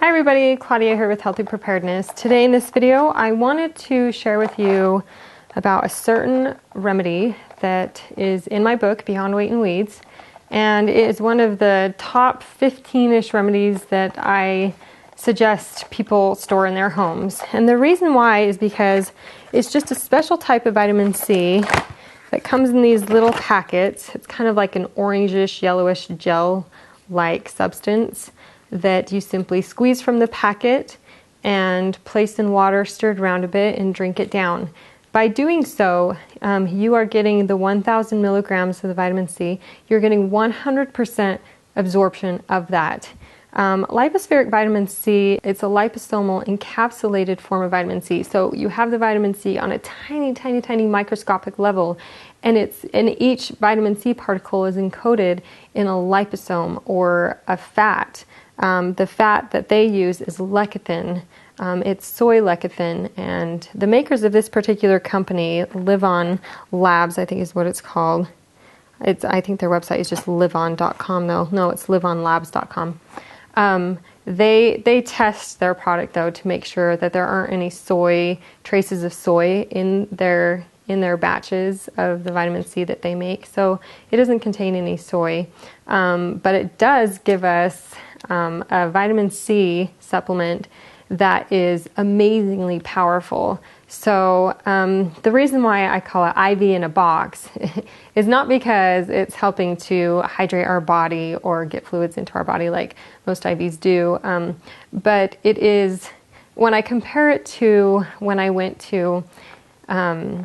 Hi everybody, Claudia here with Healthy Preparedness. Today in this video I wanted to share with you about a certain remedy that is in my book, Beyond Weight and Weeds, and it is one of the top 15-ish remedies that I suggest people store in their homes. And the reason why is because it's just a special type of vitamin C that comes in these little packets. It's kind of like an orangish, yellowish gel-like substance that you simply squeeze from the packet and place in water, stirred around a bit, and drink it down. By doing so, you are getting the 1,000 milligrams of the vitamin C. You're getting 100% absorption of that. Lypospheric vitamin C, it's a liposomal encapsulated form of vitamin C. So you have the vitamin C on a tiny, tiny, tiny microscopic level, and each vitamin C particle is encoded in a liposome or a fat. The fat that they use is lecithin. It's soy lecithin, and the makers of this particular company, Livon Labs, I think is what it's called. I think their website is just livon.com though. No, it's livonlabs.com. They test their product though to make sure that there aren't any traces of soy in their batches of the vitamin C that they make. So it doesn't contain any soy, but it does give us a vitamin C supplement that is amazingly powerful. So the reason why I call it IV in a box is not because it's helping to hydrate our body or get fluids into our body like most IVs do, but it is, when I compare it to when I went to a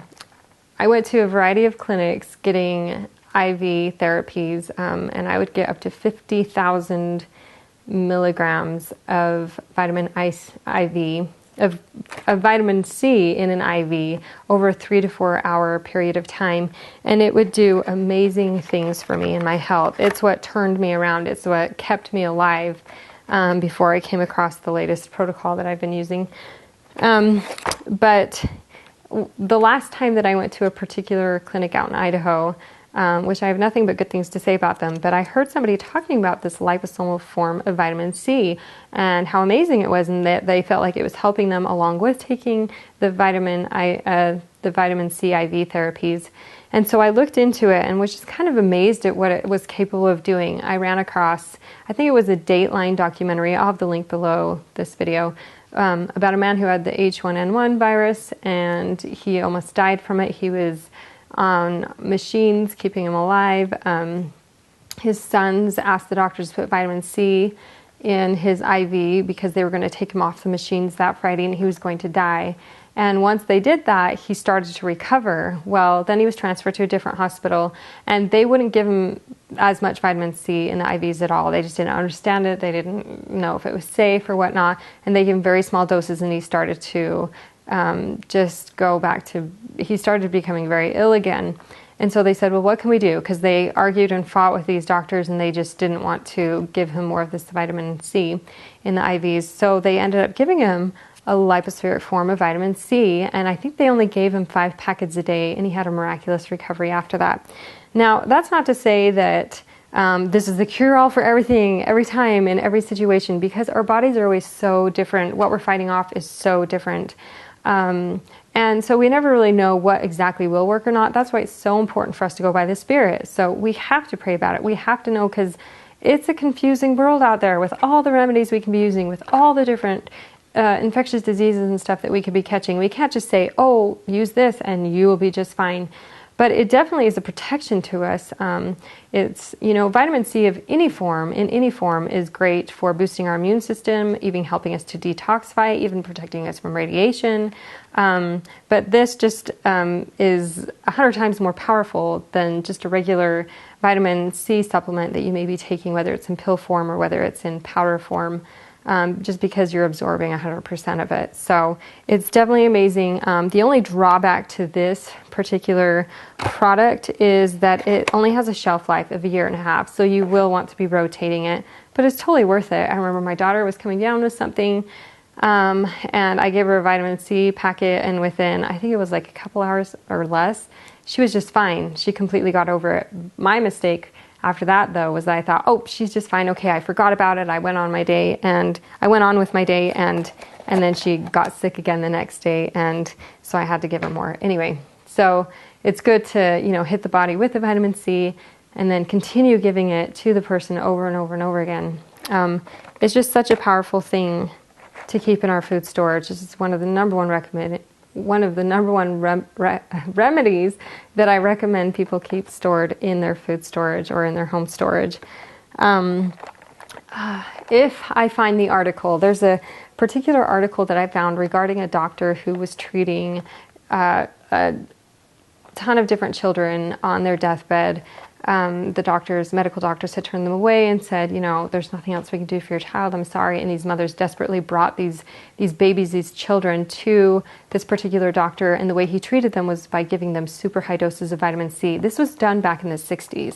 variety of clinics getting IV therapies, and I would get up to 50,000 milligrams of vitamin C in an IV over a 3 to 4 hour period of time, and it would do amazing things for me and my health. It's what turned me around. It's what kept me alive before I came across the latest protocol that I've been using. But the last time that I went to a particular clinic out in Idaho, which I have nothing but good things to say about them, but I heard somebody talking about this liposomal form of vitamin C and how amazing it was, and that they felt like it was helping them along with taking the vitamin C IV therapies. And so I looked into it and was just kind of amazed at what it was capable of doing. I ran across, I think it was a Dateline documentary, I'll have the link below this video, about a man who had the H1N1 virus, and he almost died from it. He was on machines keeping him alive. His sons asked the doctors to put vitamin C in his IV because they were going to take him off the machines that Friday and he was going to die. And once they did that, he started to recover. Well, then he was transferred to a different hospital, and they wouldn't give him as much vitamin C in the IVs at all. They just didn't understand it. They didn't know if it was safe or whatnot, and they gave him very small doses, and he started to he started becoming very ill again. And so they said, well, what can we do? Because they argued and fought with these doctors, and they just didn't want to give him more of this vitamin C in the IVs. So they ended up giving him a lipospheric form of vitamin C, and I think they only gave him 5 packets a day, and he had a miraculous recovery after that. Now, that's not to say that this is the cure-all for everything, every time, in every situation, because our bodies are always so different. What we're fighting off is so different. And so we never really know what exactly will work or not. That's why it's so important for us to go by the Spirit. So we have to pray about it. We have to know, because it's a confusing world out there with all the remedies we can be using, with all the different infectious diseases and stuff that we could be catching. We can't just say, oh, use this and you will be just fine. But it definitely is a protection to us. It's, vitamin C of any form, in any form, is great for boosting our immune system, even helping us to detoxify, even protecting us from radiation. But this just is 100 times more powerful than just a regular vitamin C supplement that you may be taking, whether it's in pill form or whether it's in powder form. Just because you're absorbing 100% of it. So it's definitely amazing. The only drawback to this particular product is that it only has a shelf life of 1.5 years. So you will want to be rotating it, but it's totally worth it. I remember my daughter was coming down with something, and I gave her a vitamin C packet, and within, I think it was like a couple hours or less, she was just fine. She completely got over it. My mistake after that, though, was that I thought, oh, she's just fine. Okay, I forgot about it. I went on with my day, and then she got sick again the next day, and so I had to give her more. Anyway, so it's good to, hit the body with the vitamin C and then continue giving it to the person over and over and over again. It's just such a powerful thing to keep in our food storage. This is one of the number one remedies that I recommend people keep stored in their food storage or in their home storage. If I find the article, there's a particular article that I found regarding a doctor who was treating a ton of different children on their deathbed. The medical doctors had turned them away and said, there's nothing else we can do for your child. I'm sorry. And these mothers desperately brought these babies, these children, to this particular doctor. And the way he treated them was by giving them super high doses of vitamin C. This was done back in the 60s.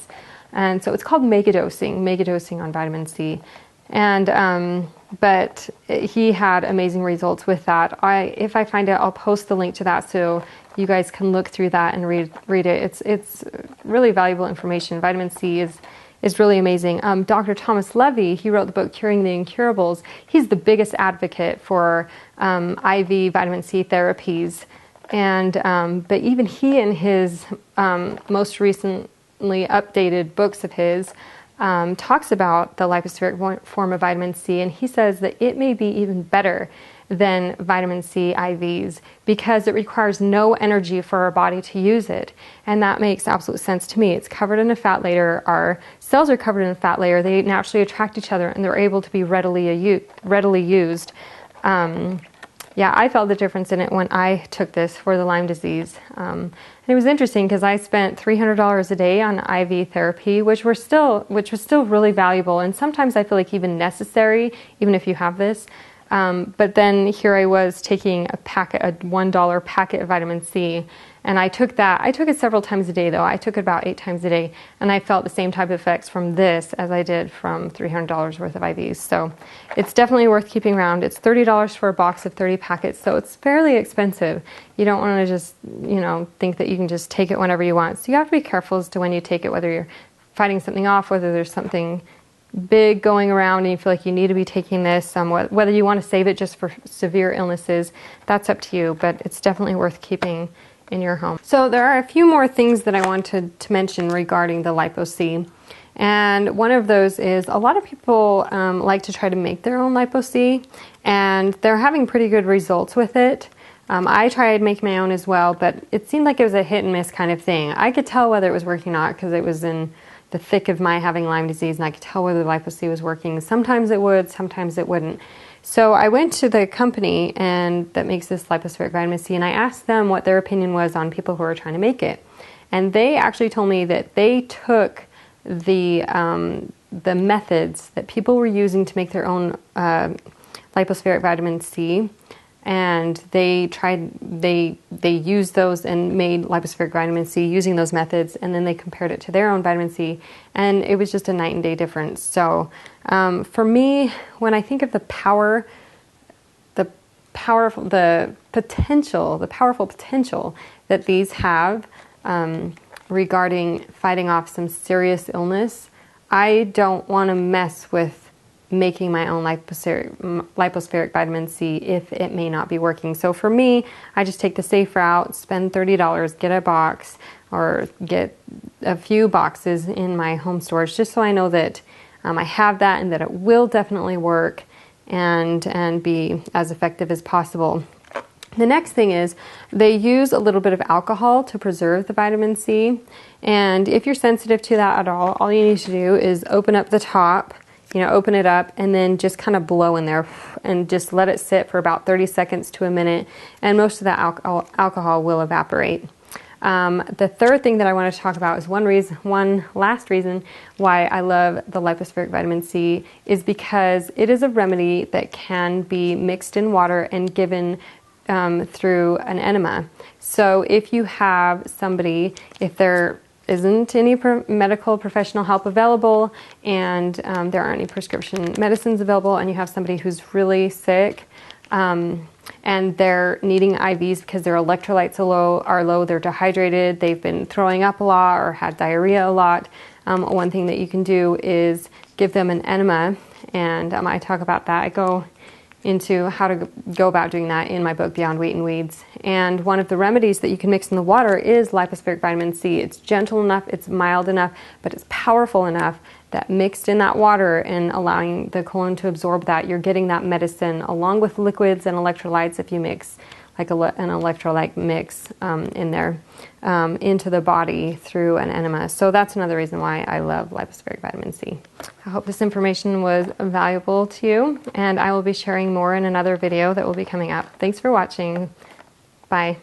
And so it's called megadosing on vitamin C. And, but he had amazing results with that. If I find it, I'll post the link to that so you guys can look through that and read it. It's really valuable information. Vitamin C is really amazing. Dr. Thomas Levy, he wrote the book Curing the Incurables. He's the biggest advocate for IV vitamin C therapies. And but even he, in his most recently updated books of his, talks about the lypospheric form of vitamin C, and he says that it may be even better than vitamin C IVs because it requires no energy for our body to use it. And that makes absolute sense to me. It's covered in a fat layer. Our cells are covered in a fat layer. They naturally attract each other and they're able to be readily used. Yeah, I felt the difference in it when I took this for the Lyme disease. And it was interesting because I spent $300 a day on IV therapy, which was still really valuable. And sometimes I feel like even necessary, even if you have this. But then here I was taking a $1 packet of vitamin C, and I took it several times a day though. I took it about 8 times a day, and I felt the same type of effects from this as I did from $300 worth of IVs. So it's definitely worth keeping around. It's $30 for a box of 30 packets, so it's fairly expensive. You don't want to just, think that you can just take it whenever you want. So you have to be careful as to when you take it, whether you're fighting something off, whether there's something big going around and you feel like you need to be taking this, whether you want to save it just for severe illnesses, that's up to you, but it's definitely worth keeping in your home. So there are a few more things that I wanted to mention regarding the Lypo C, and one of those is a lot of people like to try to make their own Lypo C, and they're having pretty good results with it. I tried making my own as well, but it seemed like it was a hit and miss kind of thing. I could tell whether it was working or not because it was in the thick of my having Lyme disease, and I could tell whether the Lypo C was working. Sometimes it would, sometimes it wouldn't. So I went to the company that makes this Lypospheric vitamin C, and I asked them what their opinion was on people who are trying to make it. And they actually told me that they took the methods that people were using to make their own Lypospheric vitamin C, and they used those and made Lypospheric vitamin C using those methods, and then they compared it to their own vitamin C, and it was just a night and day difference. So for me, when I think of the powerful potential that these have regarding fighting off some serious illness, I don't want to mess with making my own lypospheric vitamin C if it may not be working. So for me, I just take the safe route, spend $30, get a box or get a few boxes in my home storage just so I know that I have that and that it will definitely work and be as effective as possible. The next thing is they use a little bit of alcohol to preserve the vitamin C, and if you're sensitive to that at all you need to do is open up the top, open it up and then just kind of blow in there and just let it sit for about 30 seconds to a minute, and most of that alcohol will evaporate. The third thing that I want to talk about is one last reason why I love the Lypospheric vitamin C is because it is a remedy that can be mixed in water and given through an enema. So if you have somebody, if there isn't any medical professional help available and there aren't any prescription medicines available, and you have somebody who's really sick and they're needing IVs because their electrolytes are low, they're dehydrated, they've been throwing up a lot or had diarrhea a lot, one thing that you can do is give them an enema, and I talk about that. I go into how to go about doing that in my book, Beyond Weight and Weeds. And one of the remedies that you can mix in the water is Lypospheric vitamin C. It's gentle enough, it's mild enough, but it's powerful enough that mixed in that water and allowing the colon to absorb that, you're getting that medicine along with liquids and electrolytes if you mix like an electrolyte mix in there into the body through an enema. So that's another reason why I love Lypospheric vitamin C. I hope this information was valuable to you, and I will be sharing more in another video that will be coming up. Thanks for watching. Bye.